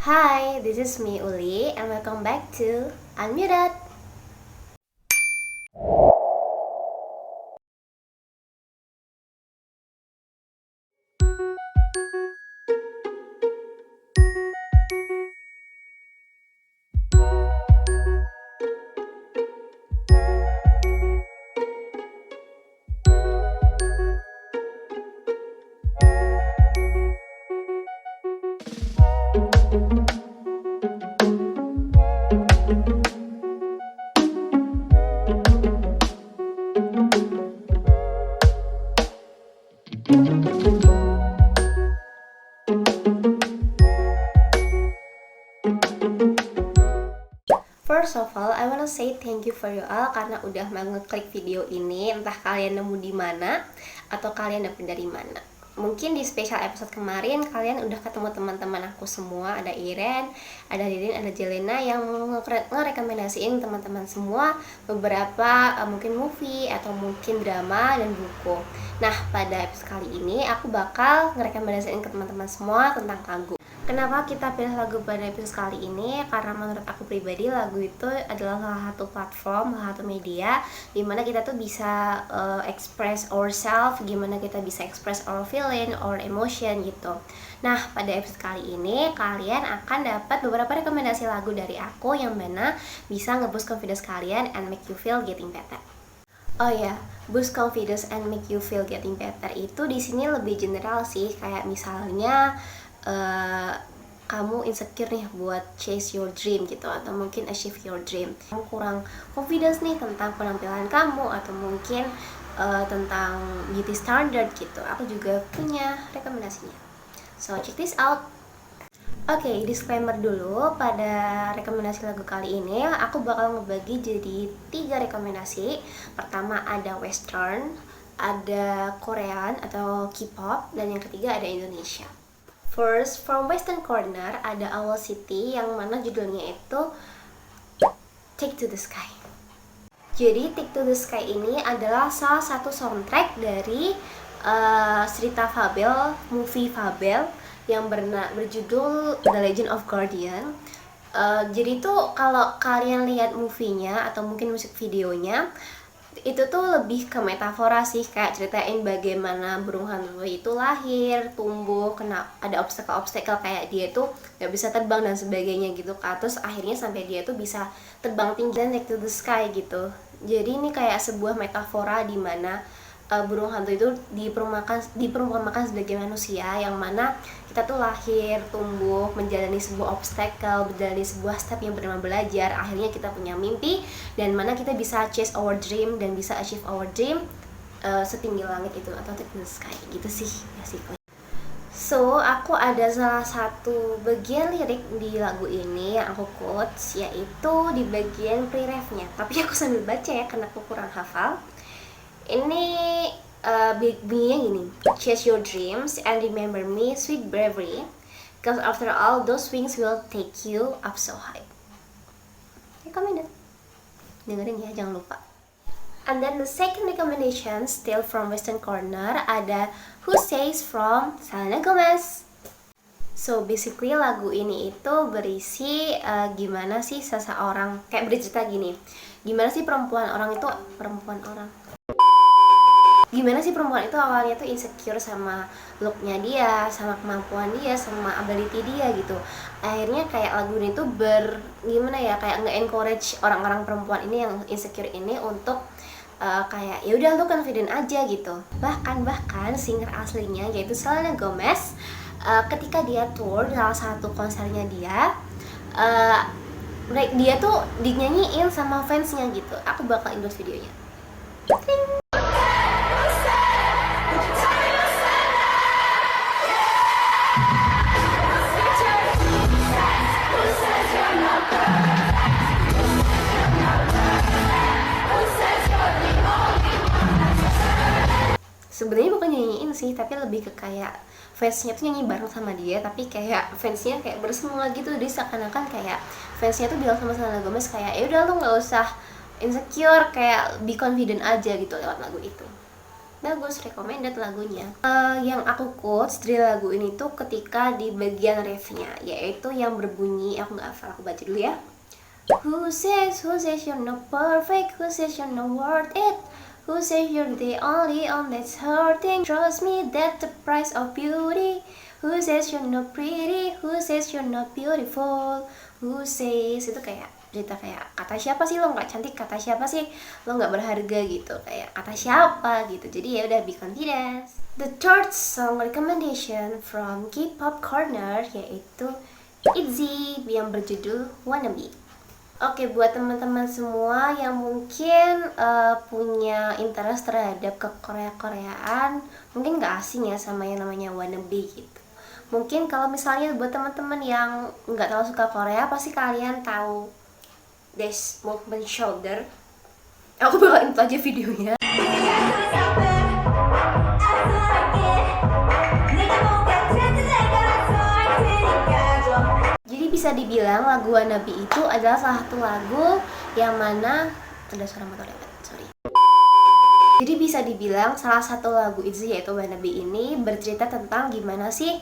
Hi, this is me Uli and welcome back to Unmuted. First of all, I wanna say thank you for you all karena udah mau ngeklik video ini. Entah kalian nemu di mana atau kalian dapet dari mana. Mungkin di special episode kemarin kalian udah ketemu teman-teman aku semua. Ada Iren, ada Ririn, ada Jelena yang ngerekomendasiin teman-teman semua beberapa mungkin movie atau mungkin drama dan buku. Nah, pada episode kali ini aku bakal ngerekomendasiin ke teman-teman semua tentang lagu. Kenapa kita pilih lagu pada episode kali ini? Karena menurut aku pribadi lagu itu adalah salah satu platform, salah satu media dimana kita tuh bisa express ourselves, gimana kita bisa express our feeling, our emotion gitu. Nah, pada episode kali ini kalian akan dapat beberapa rekomendasi lagu dari aku yang mana bisa nge-boost confidence kalian and make you feel getting better. Oh ya, boost confidence and make you feel getting better itu di sini lebih general sih, kayak misalnya kamu insecure nih buat chase your dream gitu, atau mungkin achieve your dream. Kamu kurang confidence nih tentang penampilan kamu, atau mungkin tentang beauty standard gitu. Aku juga punya rekomendasinya. So check this out. Oke, disclaimer dulu, pada rekomendasi lagu kali ini aku bakal ngebagi jadi 3 rekomendasi. Pertama ada western, ada Korean atau K-pop, dan yang ketiga ada Indonesia. First, from Western Corner ada Owl City yang mana judulnya itu Take to the Sky. Jadi Take to the Sky ini adalah salah satu soundtrack dari cerita Fabel, movie Fabel yang berjudul The Legend of Guardian. Jadi tuh kalau kalian lihat movie-nya atau mungkin musik videonya, itu tuh lebih ke metafora sih, kayak ceritain bagaimana burung hantu itu lahir, tumbuh, kena ada obstacle-obstacle kayak dia tuh gak bisa terbang dan sebagainya gitu kan. Terus akhirnya sampai dia tuh bisa terbang tinggi dan take to the sky gitu. Jadi ini kayak sebuah metafora di mana burung hantu itu diperumpamakan sebagai manusia, yang mana kita tuh lahir, tumbuh, menjalani sebuah obstacle, menjalani sebuah step yang bernama belajar. Akhirnya kita punya mimpi, dan mana kita bisa chase our dream dan bisa achieve our dream setinggi langit itu, atau take the sky gitu sih basically. So, aku ada salah satu bagian lirik di lagu ini yang aku quotes, yaitu di bagian pre-refnya. Tapi aku sambil baca ya, karena aku kurang hafal. Ini bunyinya gini: chase your dreams and remember me, sweet bravery, cause after all those wings will take you up so high. Recommended. Dengerin ya, jangan lupa. And then the second recommendation, still from Western Corner, ada Who Says from Selena Gomez. So basically lagu ini itu berisi gimana sih seseorang, kayak bercerita gini, gimana sih perempuan itu awalnya tuh insecure sama looknya dia, sama kemampuan dia, sama ability dia gitu. Akhirnya kayak lagu ini tuh kayak nge-encourage orang-orang perempuan ini yang insecure ini untuk kayak ya udah lu confident aja gitu. Bahkan singer aslinya yaitu Selena Gomez, ketika dia tour salah satu konsernya dia, dia tuh dinyanyiin sama fansnya gitu. Aku bakal endorse videonya. Sebenarnya bukan nyanyiin sih, tapi lebih ke kayak fansnya tuh nyanyi bareng sama dia, tapi kayak fansnya kayak bersemua gitu. Jadi seakan-akan kayak fansnya tuh bilang sama Selena Gomez kayak ya udah lu nggak usah insecure, kayak be confident aja gitu lewat lagu itu. bagus, recommended lagunya. Yang aku quotes dari lagu ini tuh ketika di bagian refnya, yaitu yang berbunyi, aku nggak hafal, aku baca dulu ya. Who says you're not perfect? Who says you're not worth it? Who says you're the only one that's hurting? Trust me, that's the price of beauty. Who says you're not pretty? Who says you're not beautiful? Who says, itu kayak cerita kayak kata siapa sih lo nggak cantik, kata siapa sih lo nggak berharga gitu, kayak kata siapa gitu. Jadi ya udah, be confident. The third song recommendation from K-pop Corner yaitu ITZY yang berjudul Wannabe. Oke, buat teman-teman semua yang mungkin punya interest terhadap ke Korea-Koreaan, mungkin nggak asing ya sama yang namanya Wannabe gitu. Mungkin kalau misalnya buat teman-teman yang nggak terlalu suka Korea, pasti kalian tahu This Movement Shoulder. Aku bawain itu aja videonya. Jadi bisa dibilang lagu Wannabe itu adalah salah satu lagu yang mana ada suara motor lewat, sorry. Jadi bisa dibilang salah satu lagu ITZY yaitu Wannabe ini bercerita tentang gimana sih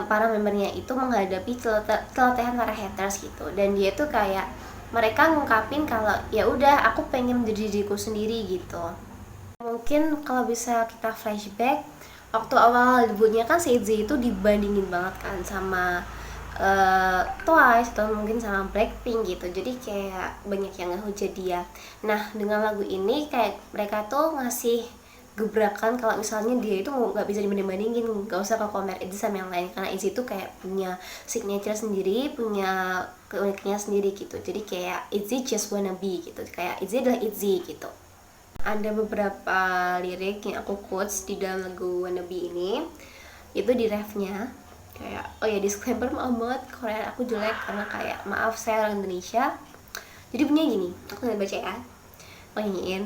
para membernya itu menghadapi celotehan para haters gitu. Dan dia tuh kayak mereka ngungkapin kalau ya udah, aku pengen menjadi diriku sendiri gitu. Mungkin kalau bisa kita flashback, waktu awal debutnya kan si ITZY itu dibandingin banget kan sama Twice atau mungkin sama Blackpink gitu. Jadi kayak banyak yang ngehujat dia. Nah, dengan lagu ini kayak mereka tuh ngasih gebrakan kalau misalnya dia itu nggak bisa dibanding-bandingin, nggak usah ke compare ITZY sama yang lain, karena ITZY itu kayak punya signature sendiri, punya keuniknya sendiri gitu. Jadi kayak ITZY just wanna be gitu, kayak ITZY adalah ITZY gitu. Ada beberapa lirik yang aku quotes di dalam lagu Wannabe ini, itu di refnya kayak, oh ya disclaimer, maaf banget Korea aku jelek karena kayak maaf saya orang Indonesia. Jadi punya gini, aku nggak baca ya, aku nyanyiin.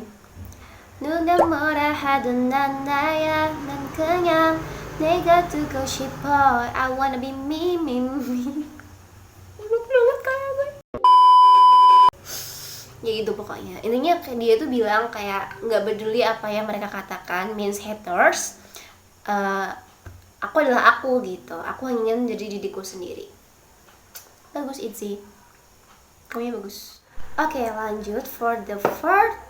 누가 뭐라 하든 난 나야, 난 그냥 내가 되고 싶어. I wanna be me, me, me. Enak banget kayak gue. Ya gitu pokoknya. Intinya kayak dia tuh bilang kayak nggak peduli apa yang mereka katakan, means haters. Aku adalah aku gitu. Aku hanya ingin menjadi diriku sendiri. Bagus ITZY. Kamunya bagus. Oke, lanjut for the fourth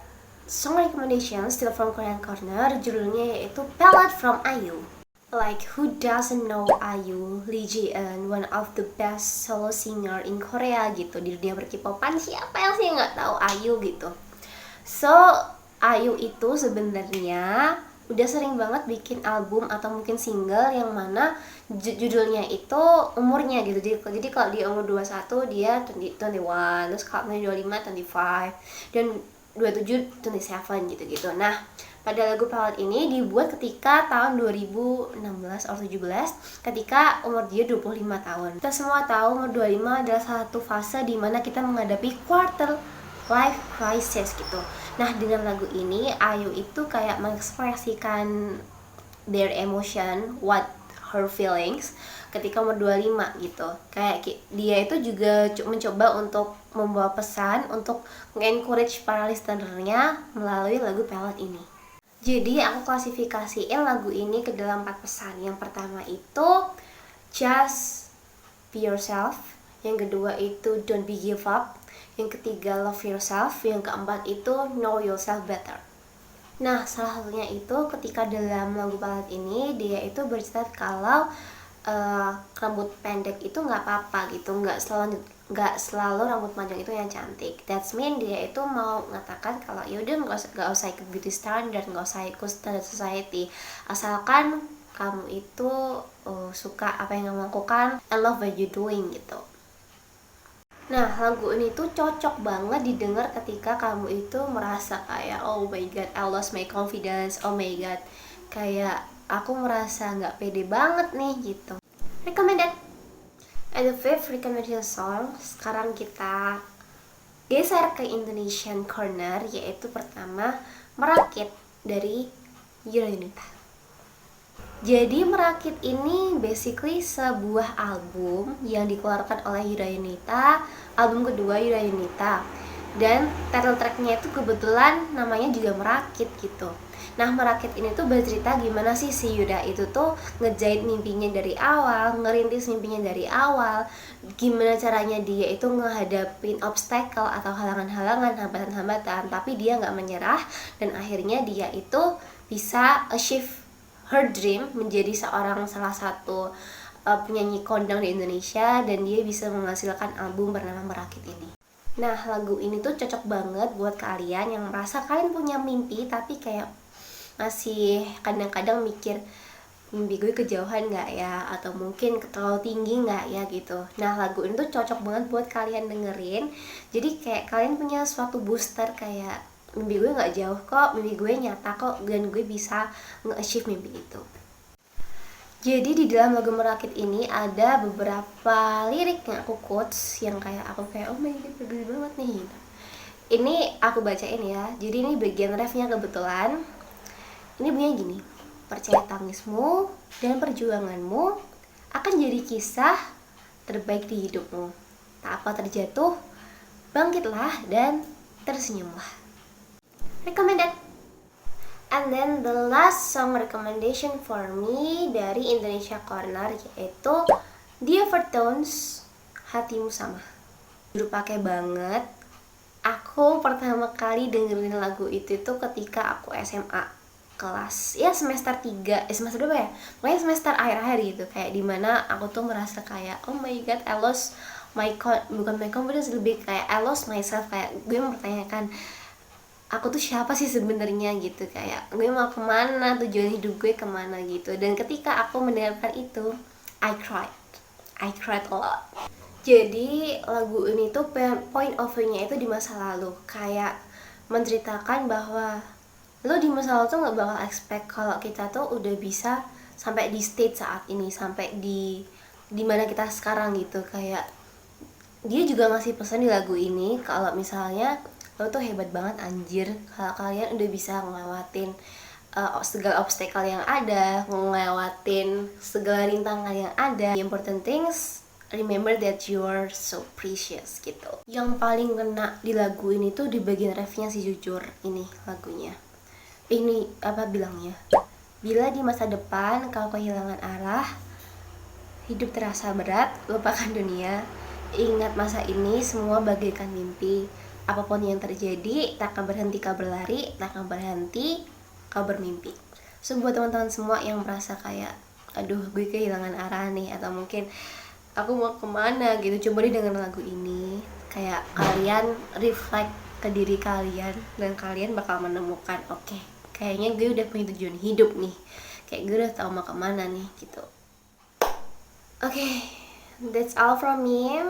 song recommendation still from Korean Corner, judulnya yaitu Ballad from IU. Like, who doesn't know IU, Lee Ji-eun, one of the best solo singer in Korea gitu. Di dunia berkipopan siapa yang sih nggak tahu IU gitu. So, IU itu sebenarnya udah sering banget bikin album atau mungkin single yang mana judulnya itu umurnya gitu. Jadi kalau dia umur 21 dia 21, terus kalau dia 25 25, dan 27 27 gitu-gitu. Nah, pada lagu Ballad ini dibuat ketika tahun 2016 atau 17 ketika umur dia 25 tahun. Kita semua tahu umur 25 adalah satu fase di mana kita menghadapi quarter life crisis gitu. Nah, dengan lagu ini IU itu kayak mengekspresikan their emotion, what her feelings ketika umur 25 gitu. Kayak dia itu juga mencoba untuk membawa pesan untuk encourage para listenernya melalui lagu Ballad ini. Jadi aku klasifikasiin lagu ini ke dalam 4 pesan. Yang pertama itu just be yourself. Yang kedua itu don't be give up. Yang ketiga love yourself. Yang keempat itu know yourself better. Nah, salah satunya itu ketika dalam lagu Ballad ini dia itu bercerita kalau rambut pendek itu nggak apa-apa gitu, nggak selalu rambut panjang itu yang cantik. That's mean dia itu mau mengatakan kalau yaudah nggak usah ikut beauty standard, nggak usah ikut standard society, asalkan kamu itu suka apa yang kamu lakukan and love what you doing gitu. Nah, lagu ini tuh cocok banget didengar ketika kamu itu merasa kayak oh my god, I lost my confidence, oh my god, kayak aku merasa nggak pede banget nih gitu. Recommended. And the fifth recommended song, sekarang kita geser ke Indonesian Corner, yaitu pertama Merakit dari Yurayunita. Jadi Merakit ini basically sebuah album yang dikeluarkan oleh Yurayunita, album kedua Yurayunita. Dan title tracknya itu kebetulan namanya juga Merakit gitu. Nah, Merakit ini tuh bercerita gimana sih si Yuda itu tuh ngejahit mimpinya dari awal, ngerintis mimpinya dari awal, gimana caranya dia itu ngehadapin obstacle atau halangan-halangan, hambatan-hambatan, tapi dia nggak menyerah, dan akhirnya dia itu bisa achieve her dream menjadi seorang salah satu penyanyi kondang di Indonesia, dan dia bisa menghasilkan album bernama Merakit ini. Nah, lagu ini tuh cocok banget buat kalian yang merasa kalian punya mimpi tapi kayak masih kadang-kadang mikir mimpi gue kejauhan nggak ya, atau mungkin terlalu tinggi nggak ya gitu. Nah, lagu ini tuh cocok banget buat kalian dengerin. Jadi kayak kalian punya suatu booster kayak mimpi gue nggak jauh kok, mimpi gue nyata kok, dan gue bisa nge-achieve mimpi itu. Jadi di dalam lagu Merakit ini ada beberapa lirik yang aku quotes yang kayak aku kayak oh my god bagus banget nih gitu. Ini aku bacain ya. Jadi ini bagian refnya kebetulan. Ini bunyinya gini. Percaya tangismu dan perjuanganmu akan jadi kisah terbaik di hidupmu. Tak apa terjatuh, bangkitlah dan tersenyumlah. Recommended. And then the last song recommendation for me dari Indonesia Corner yaitu The Overtones, Hatimu Sama. Jujur pakai banget. Aku pertama kali dengerin lagu itu tuh ketika aku SMA kelas ya semester 3, semester berapa ya? Pokoknya semester akhir-akhir gitu, kayak dimana aku tuh merasa kayak oh my god I lost bukan my confidence, lebih kayak I lost myself, kayak gue mempertanyakan aku tuh siapa sih sebenarnya gitu, kayak gue mau kemana, tujuan hidup gue kemana gitu. Dan ketika aku mendengarkan itu I cried a lot. Jadi lagu ini tuh point of view-nya itu di masa lalu, kayak menceritakan bahwa lo di masa lalu tuh nggak bakal expect kalau kita tuh udah bisa sampai di state saat ini, sampai di mana kita sekarang gitu. Kayak dia juga ngasih pesan di lagu ini kalau misalnya lo tuh hebat banget anjir kalau kalian udah bisa ngelewatin segala obstacle yang ada, ngelewatin segala rintangan yang ada. The important things, remember that you are so precious gitu. Yang paling kena di lagu ini tuh di bagian refnya sih, jujur ini lagunya. Ini apa bilangnya? Bila di masa depan kau kehilangan arah, hidup terasa berat, lupakan dunia. Ingat masa ini semua bagaikan mimpi. Apapun yang terjadi, tak akan berhenti kau berlari, tak akan berhenti kau bermimpi. So buat teman-teman semua yang merasa kayak aduh gue kehilangan arah nih, atau mungkin aku mau kemana gitu, coba didengar lagu ini. Kayak kalian reflect ke diri kalian, dan kalian bakal menemukan oke, kayaknya gue udah punya tujuan hidup nih, kayak gue udah tahu mau kemana nih gitu. Okay, that's all from me.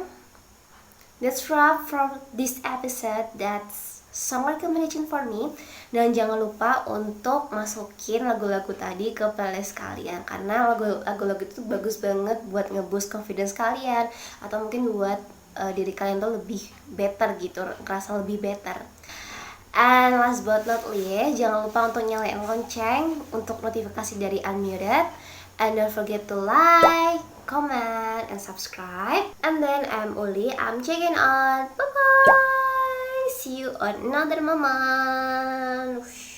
That's wrap from this episode. That's song recommendation for me. Dan jangan lupa untuk masukin lagu-lagu tadi ke playlist kalian, karena lagu-lagu itu bagus banget buat ngeboost confidence kalian, atau mungkin buat diri kalian tuh lebih better gitu, ngerasa lebih better. And last but not least, jangan lupa untuk nyalain lonceng untuk notifikasi dari Unmuted. And don't forget to like, comment, and subscribe. And then I'm Uli, I'm checking out. Bye bye. See you on another moment.